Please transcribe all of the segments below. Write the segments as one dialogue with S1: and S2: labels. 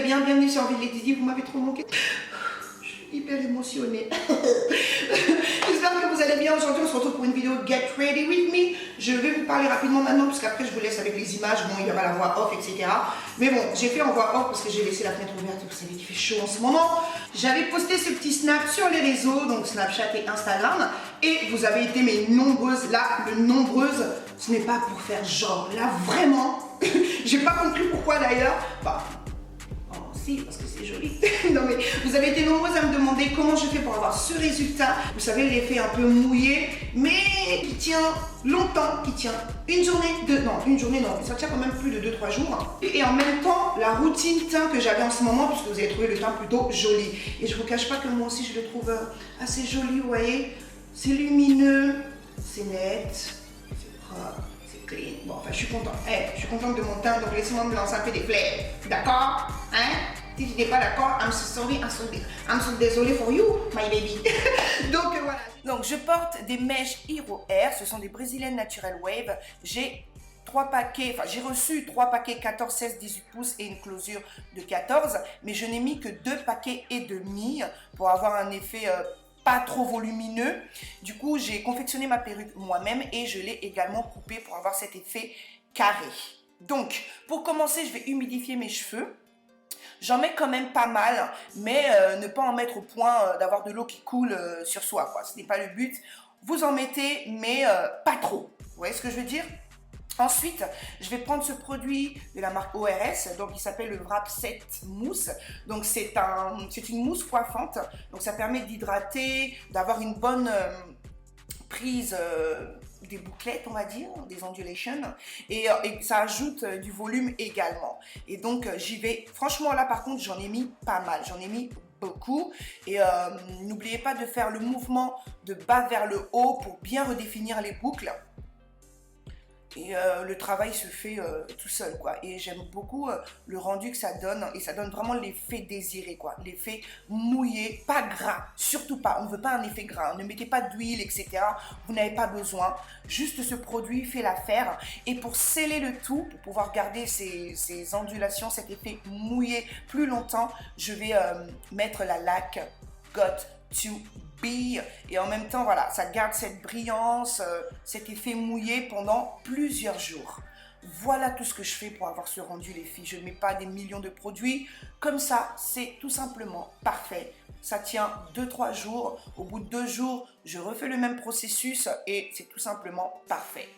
S1: bien? Bienvenue sur Envie de Laetitia, vous m'avez trop manqué. Je suis hyper émotionnée. J'espère que vous allez bien. Aujourd'hui, on se retrouve pour une vidéo Get Ready With Me. Je vais vous parler rapidement maintenant, parce qu'après, je vous laisse avec les images. Bon, il y aura la voix off, etc. Mais bon, j'ai fait en voix off parce que j'ai laissé la fenêtre ouverte. Vous savez qu'il fait chaud en ce moment. J'avais posté ce petit snap sur les réseaux, donc Snapchat et Instagram. Et vous avez été mes nombreuses. Là, le nombreuses, ce n'est pas pour faire genre. Là, vraiment, j'ai pas compris pourquoi d'ailleurs. Bah, si, parce que c'est joli. Non mais vous avez été nombreuses à me demander comment je fais pour avoir ce résultat. Vous savez, l'effet un peu mouillé, mais qui tient longtemps, qui tient une journée, ça tient quand même plus de 2-3 jours. Et en même temps, la routine teint que j'avais en ce moment, puisque vous avez trouvé le teint plutôt joli. Et je vous cache pas que moi aussi je le trouve assez joli, vous voyez. C'est lumineux, c'est net, c'est propre. Bon, enfin, je suis contente. Je suis contente de mon teint, donc laissez-moi me lancer un peu des fleurs. D'accord? Hein? Si tu n'es pas d'accord, I'm so sorry, I'm so désolée for you, my baby. Donc, voilà. Donc, je porte des mèches Hero Air. Ce sont des brésiliennes Natural Wave. J'ai 3 paquets, enfin, j'ai reçu 3 paquets 14, 16, 18 pouces et une closure de 14. Mais je n'ai mis que 2 paquets et demi pour avoir un effet pas trop volumineux. Du coup, j'ai confectionné ma perruque moi-même et je l'ai également coupée pour avoir cet effet carré. Donc, pour commencer, je vais humidifier mes cheveux. J'en mets quand même pas mal, mais ne pas en mettre au point d'avoir de l'eau qui coule sur soi, quoi. Ce n'est pas le but. Vous en mettez, mais pas trop. Vous voyez ce que je veux dire? Ensuite, je vais prendre ce produit de la marque ORS, donc il s'appelle le Wrap Set Mousse. Donc c'est une mousse coiffante, donc ça permet d'hydrater, d'avoir une bonne prise des bouclettes, on va dire, des ondulations, et ça ajoute du volume également. Et donc j'y vais, franchement là par contre j'en ai mis pas mal, j'en ai mis beaucoup. Et n'oubliez pas de faire le mouvement de bas vers le haut pour bien redéfinir les boucles. Et le travail se fait tout seul, quoi. Et j'aime beaucoup le rendu que ça donne. Et ça donne vraiment l'effet désiré, quoi. L'effet mouillé, pas gras. Surtout pas. On ne veut pas un effet gras. Ne mettez pas d'huile, etc. Vous n'avez pas besoin. Juste ce produit fait l'affaire. Et pour sceller le tout, pour pouvoir garder ces ondulations, cet effet mouillé plus longtemps, je vais mettre la laque Got to Be. Et en même temps, voilà, ça garde cette brillance, cet effet mouillé pendant plusieurs jours. Voilà tout ce que je fais pour avoir ce rendu, les filles. Je ne mets pas des millions de produits. Comme ça, c'est tout simplement parfait. Ça tient 2-3 jours. Au bout de 2 jours, je refais le même processus et c'est tout simplement parfait.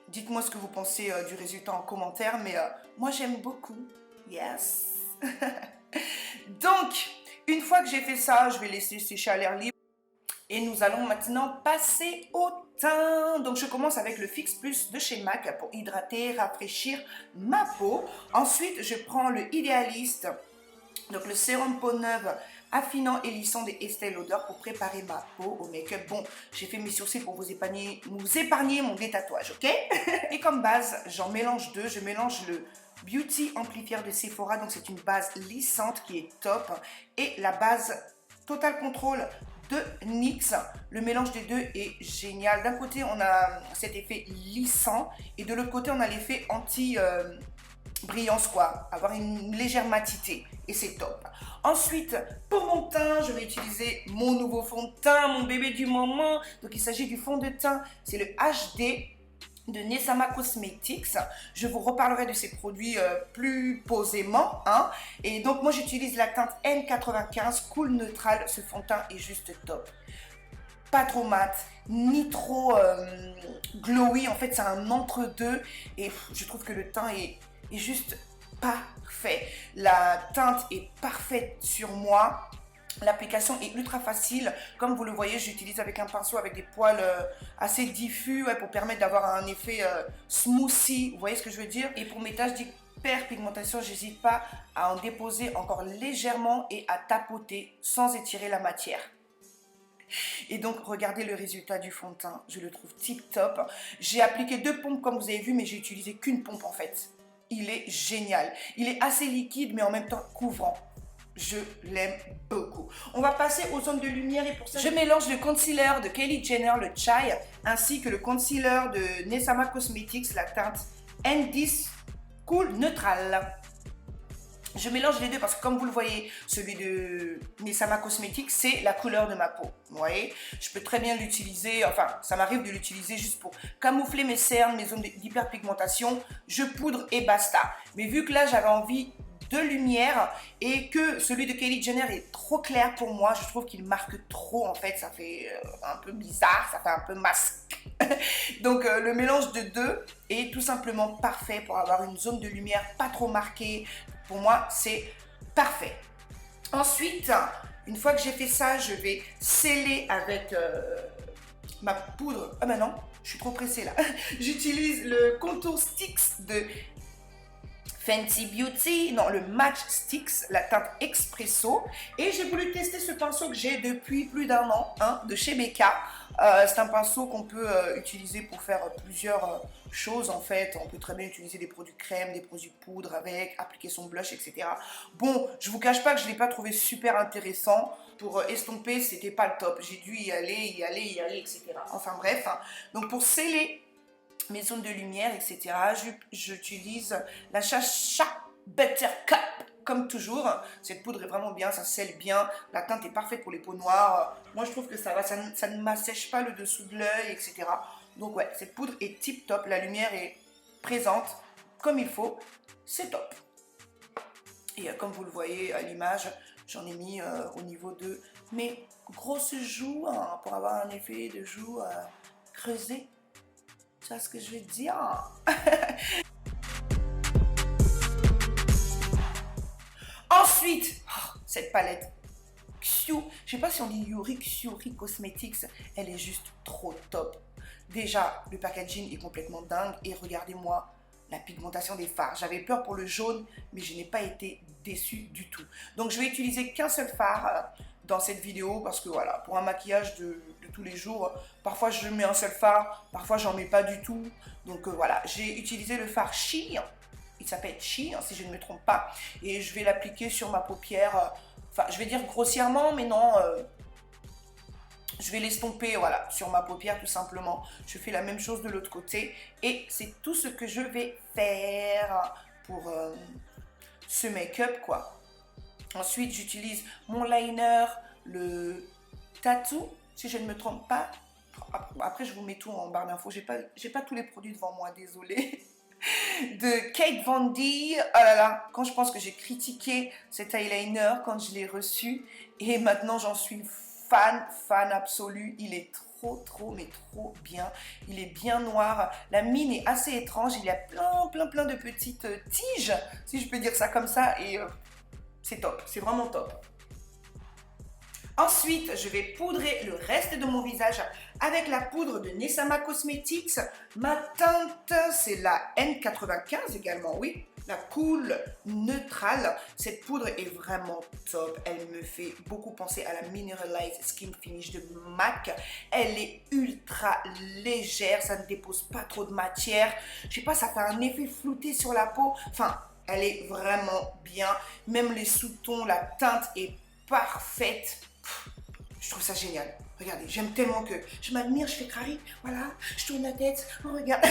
S1: Dites-moi ce que vous pensez du résultat en commentaire, mais moi j'aime beaucoup. Yes. Donc, une fois que j'ai fait ça, je vais laisser sécher à l'air libre. Et nous allons maintenant passer au teint. Donc, je commence avec le Fix Plus de chez MAC pour hydrater, rafraîchir ma peau. Ensuite, je prends le Idéaliste, donc le sérum peau neuve affinant et lissant des Estée Lauder pour préparer ma peau au make-up. Bon, j'ai fait mes sourcils pour vous épargner mon détatouage, ok? Et comme base, j'en mélange 2. Je mélange le Beauty Amplifier de Sephora, donc c'est une base lissante qui est top. Et la base Total Control de NYX. Le mélange des deux est génial. D'un côté, on a cet effet lissant et de l'autre côté, on a l'effet anti-brillance, quoi. Avoir une légère matité et c'est top. Ensuite, pour mon teint, je vais utiliser mon nouveau fond de teint, mon bébé du moment. Donc, il s'agit du fond de teint, c'est le HD de Nesama Cosmetics. Je vous reparlerai de ces produits plus posément, hein. Et donc moi j'utilise la teinte N95 Cool Neutral. Ce fond de teint est juste top. Pas trop mat, ni trop glowy. En fait c'est un entre-deux et je trouve que le teint est juste parfait. La teinte est parfaite sur moi. L'application est ultra facile. Comme vous le voyez, j'utilise avec un pinceau avec des poils assez diffus, ouais, pour permettre d'avoir un effet smoothie. Vous voyez ce que je veux dire? Et pour mes taches d'hyperpigmentation, j'hésite pas à en déposer encore légèrement et à tapoter sans étirer la matière. Et donc, regardez le résultat du fond de teint. Je le trouve tip top. J'ai appliqué 2 pompes comme vous avez vu, mais j'ai utilisé qu'une pompe en fait. Il est génial. Il est assez liquide, mais en même temps couvrant. Je l'aime beaucoup. On va passer aux zones de lumière et pour ça, je mélange le concealer de Kylie Jenner, le Chai, ainsi que le concealer de Nesama Cosmetics, la teinte N10 Cool Neutral. Je mélange les deux parce que comme vous le voyez, celui de Nessama Cosmetics, c'est la couleur de ma peau. Vous voyez, je peux très bien l'utiliser, enfin, ça m'arrive de l'utiliser juste pour camoufler mes cernes, mes zones d'hyperpigmentation. Je poudre et basta. Mais vu que là, j'avais envie de lumière et que celui de Kylie Jenner est trop clair pour moi, je trouve qu'il marque trop en fait, ça fait un peu bizarre, ça fait un peu masque. Donc le mélange de deux est tout simplement parfait pour avoir une zone de lumière pas trop marquée. Pour moi, c'est parfait. Ensuite, une fois que j'ai fait ça, je vais sceller avec ma poudre. Ah ben non, je suis trop pressée là. J'utilise le contour Sticks de Fenty Beauty, non, le Match Sticks, la teinte Espresso. Et j'ai voulu tester ce pinceau que j'ai depuis plus d'un an, hein, de chez Becca. C'est un pinceau qu'on peut utiliser pour faire plusieurs choses en fait. On peut très bien utiliser des produits crème, des produits poudre avec, appliquer son blush, etc. Bon, je vous cache pas que je ne l'ai pas trouvé super intéressant. Pour estomper, c'était pas le top. J'ai dû y aller, etc. Enfin bref, hein. Donc pour sceller mes zones de lumière, etc., j'utilise la Chacha Buttercup, comme toujours. Cette poudre est vraiment bien, ça scelle bien, la teinte est parfaite pour les peaux noires. Moi, je trouve que ça va, ça ne m'assèche pas le dessous de l'œil, etc. Donc ouais, cette poudre est tip top, la lumière est présente comme il faut, c'est top. Et comme vous le voyez à l'image, j'en ai mis au niveau de mes grosses joues, hein, pour avoir un effet de joues creusées. Tu vois ce que je veux dire? Ensuite, cette palette Xiu, je sais pas si on dit Yuri Xiuri Cosmetics, elle est juste trop top. Déjà, le packaging est complètement dingue et regardez-moi la pigmentation des fards. J'avais peur pour le jaune, mais je n'ai pas été déçue du tout. Donc, je vais utiliser qu'un seul fard dans cette vidéo parce que voilà, pour un maquillage de tous les jours, parfois je mets un seul fard, parfois j'en mets pas du tout. Donc voilà, j'ai utilisé le fard Chi, il s'appelle Chi si je ne me trompe pas, et je vais l'appliquer sur ma paupière, enfin je vais dire grossièrement, mais non, je vais l'estomper voilà, sur ma paupière tout simplement. Je fais la même chose de l'autre côté et c'est tout ce que je vais faire pour ce make-up quoi. Ensuite, j'utilise mon liner, le Tattoo, si je ne me trompe pas. Après, je vous mets tout en barre d'infos. J'ai pas tous les produits devant moi, désolée. De Kate Von D. Oh là là, quand je pense que j'ai critiqué cet eyeliner quand je l'ai reçu. Et maintenant, j'en suis fan absolue. Il est trop, mais trop bien. Il est bien noir. La mine est assez étrange. Il y a plein de petites tiges, si je peux dire ça comme ça. Et c'est top, c'est vraiment top. Ensuite, je vais poudrer le reste de mon visage avec la poudre de Nessama Cosmetics. Ma teinte, c'est la N95 également, oui. La Cool Neutrale. Cette poudre est vraiment top. Elle me fait beaucoup penser à la Mineralized Skin Finish de MAC. Elle est ultra légère, ça ne dépose pas trop de matière. Je sais pas, ça fait un effet flouté sur la peau. Enfin, elle est vraiment bien. Même les sous-tons, la teinte est parfaite. Je trouve ça génial. Regardez, j'aime tellement que je m'admire, je fais carré, voilà, je tourne la tête, on regarde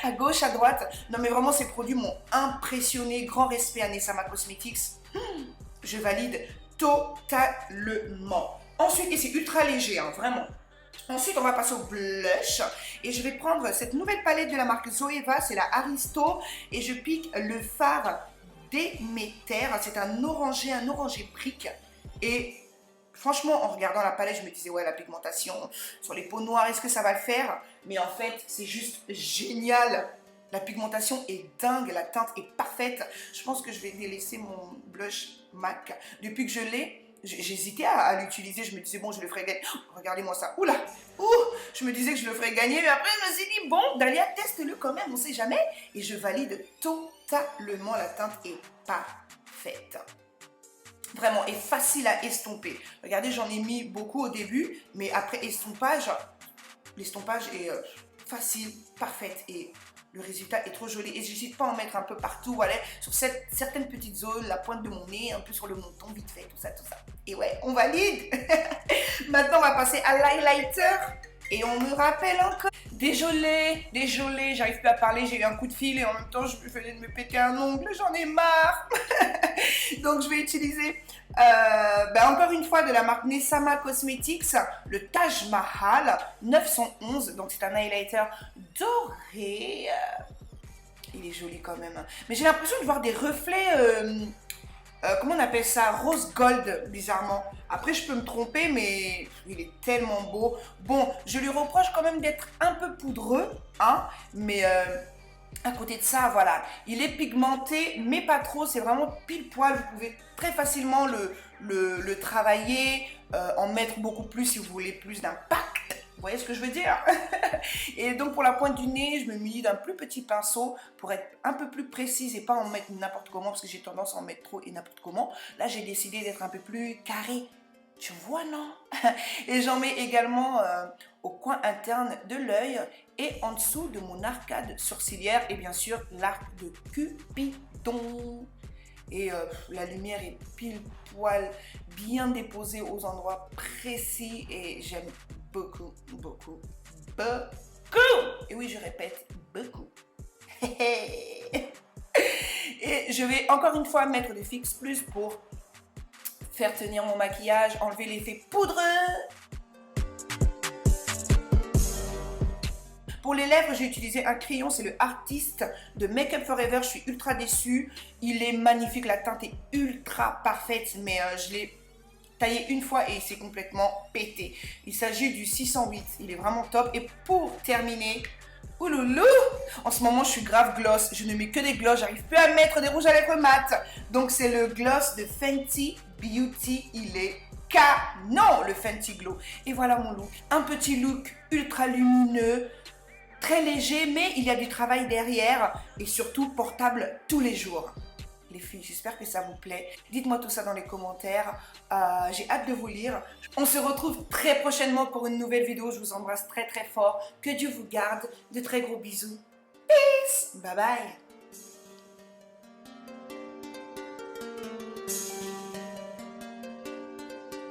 S1: à gauche, à droite. Non mais vraiment, ces produits m'ont impressionné. Grand respect à Nessama Cosmetics. Je valide totalement. Ensuite, et c'est ultra léger, hein, vraiment. Ensuite, on va passer au blush et je vais prendre cette nouvelle palette de la marque Zoeva, c'est la Aristo et je pique le fard Déméter. C'est un orangé brique et franchement, en regardant la palette, je me disais ouais, la pigmentation sur les peaux noires, est-ce que ça va le faire? Mais en fait, c'est juste génial. La pigmentation est dingue, la teinte est parfaite. Je pense que je vais délaisser mon blush MAC. Depuis que je l'ai, j'hésitais à l'utiliser. Je me disais, bon, je le ferai gagner. Oh, regardez-moi ça. Oula! Je me disais que je le ferais gagner. Mais après, je me suis dit, bon, Dahlia, teste-le quand même. On ne sait jamais. Et je valide totalement. La teinte est parfaite. Vraiment, et facile à estomper. Regardez, j'en ai mis beaucoup au début. Mais après estompage, l'estompage est facile, parfaite. Et le résultat est trop joli. Et j'hésite pas à en mettre un peu partout, voilà, sur certaines petites zones, la pointe de mon nez, un peu sur le menton, vite fait, tout ça. Et ouais, on valide. Maintenant, on va passer à l'highlighter. Et on me rappelle encore. Désolée, j'arrive plus à parler, j'ai eu un coup de fil et en même temps, je venais de me péter un ongle, j'en ai marre. Donc je vais utiliser encore une fois de la marque Nessama Cosmetics, le Taj Mahal 911. Donc c'est un highlighter doré. Il est joli quand même. Mais j'ai l'impression de voir des reflets, comment on appelle ça, rose gold, bizarrement. Après, je peux me tromper, mais il est tellement beau. Bon, je lui reproche quand même d'être un peu poudreux, hein, mais à côté de ça, voilà, il est pigmenté, mais pas trop. C'est vraiment pile poil. Vous pouvez très facilement le travailler, en mettre beaucoup plus si vous voulez plus d'impact. Vous voyez ce que je veux dire? Et donc pour la pointe du nez, je me munis d'un plus petit pinceau pour être un peu plus précise et pas en mettre n'importe comment parce que j'ai tendance à en mettre trop et n'importe comment. Là, j'ai décidé d'être un peu plus carré. Tu vois, non? Et j'en mets également au coin interne de l'œil et en dessous de mon arcade sourcilière et bien sûr l'arc de Cupidon. Et la lumière est pile poil bien déposée aux endroits précis et j'aime beaucoup, beaucoup, beaucoup. Et oui, je répète, beaucoup. Et je vais encore une fois mettre des Fix Plus pour faire tenir mon maquillage, enlever l'effet poudreux. Pour les lèvres, j'ai utilisé un crayon, c'est le Artist de Make Up Forever. Je suis ultra déçue. Il est magnifique, la teinte est ultra parfaite, mais je l'ai taillé une fois et il s'est complètement pété. Il s'agit du 608, il est vraiment top. Et pour terminer, ouloulou, en ce moment je suis grave gloss, je ne mets que des gloss, j'arrive plus à mettre des rouges à lèvres mat. Donc c'est le gloss de Fenty Beauty, il est canon, le Fenty Glow. Et voilà mon look, un petit look ultra lumineux, très léger, mais il y a du travail derrière et surtout portable tous les jours. Les filles, j'espère que ça vous plaît. Dites-moi tout ça dans les commentaires. J'ai hâte de vous lire. On se retrouve très prochainement pour une nouvelle vidéo. Je vous embrasse très très fort. Que Dieu vous garde. De très gros bisous. Peace. Bye bye.